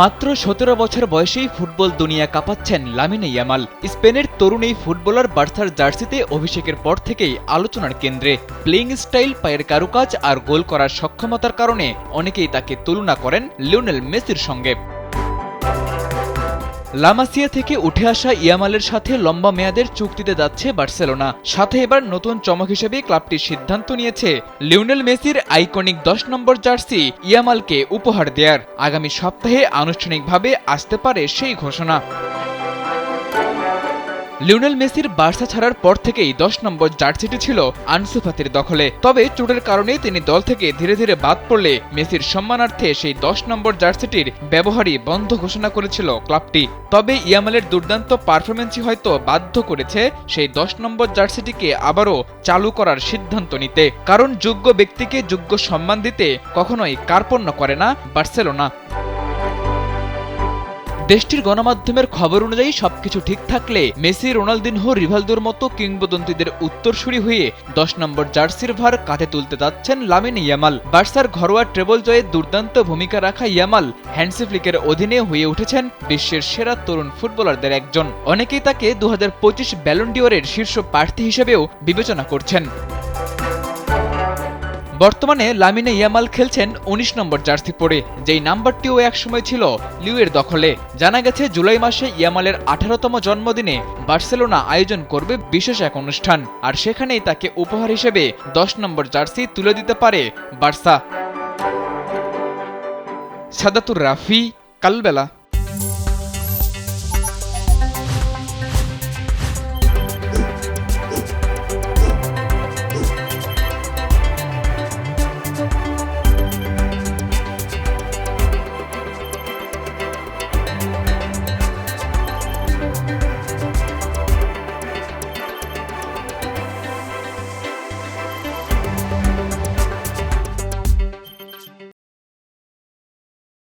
মাত্র ১৭ বছর বয়সেই ফুটবল দুনিয়া কাঁপাচ্ছেন লামিনে ইয়ামাল। স্পেনের তরুণ এই ফুটবলার বার্সার জার্সিতে অভিষেকের পর থেকেই আলোচনার কেন্দ্রে। প্লেইং স্টাইল, পায়ের কারুকাজ আর গোল করার সক্ষমতার কারণে অনেকেই তাকে তুলনা করেন লিওনেল মেসির সঙ্গে। লামাসিয়া থেকে উঠে আসা ইয়ামালের সাথে লম্বা মেয়াদের চুক্তিতে যাচ্ছে বার্সেলোনা। সাথে এবার নতুন চমক হিসেবে ক্লাবটি সিদ্ধান্ত নিয়েছে লিওনেল মেসির আইকনিক ১০ নম্বর জার্সি ইয়ামালকে উপহার দেয়ার। আগামী সপ্তাহে আনুষ্ঠানিকভাবে আসতে পারে সেই ঘোষণা। লিওনেল মেসির বার্সা ছাড়ার পর থেকেই ১০ নম্বর জার্সিটি ছিল আনসু ফাতির দখলে। তবে চোটের কারণে তিনি দল থেকে ধীরে ধীরে বাদ পড়লে মেসির সম্মানার্থে সেই ১০ নম্বর জার্সিটির ব্যবহারই বন্ধ ঘোষণা করেছিল ক্লাবটি। তবে ইয়ামালের দুর্দান্ত পারফরম্যান্সই হয়তো বাধ্য করেছে সেই ১০ নম্বর জার্সিটিকে আবারও চালু করার সিদ্ধান্ত নিতে। কারণ যোগ্য ব্যক্তিকে যোগ্য সম্মান দিতে কখনোই কার্পণ্য করে না বার্সেলোনা। দেশটির গণমাধ্যমের খবর অনুযায়ী সবকিছু ঠিক থাকলে মেসি, রোনালদিনহো, রিভালদোর মতো কিংবদন্তিদের উত্তরসূরি হয়ে ১০ নম্বর জার্সির ভার কাঁধে তুলতে যাচ্ছেন লামিনে ইয়ামাল। বার্সার ঘরোয়া ট্রেবল জয়ে দুর্দান্ত ভূমিকা রাখা ইয়ামাল হ্যান্সি ফ্লিকের অধীনে হয়ে উঠেছেন বিশ্বের সেরা তরুণ ফুটবলারদের একজন। অনেকেই তাকে ২০২৫ ব্যালন ডিওরের শীর্ষ প্রার্থী হিসেবেও বিবেচনা করছেন। বর্তমানে লামিনে ইয়ামাল খেলছেন ১৯ নম্বর জার্সি পরে, যেই নাম্বারটিও একসময় ছিল লিওয়ের দখলে। জানা গেছে জুলাই মাসে ইয়ামালের ১৮তম জন্মদিনে বার্সেলোনা আয়োজন করবে বিশেষ এক অনুষ্ঠান, আর সেখানেই তাকে উপহার হিসেবে ১০ নম্বর জার্সি তুলে দিতে পারে বার্সা। সাদাতুর রাফি, কালবেলা।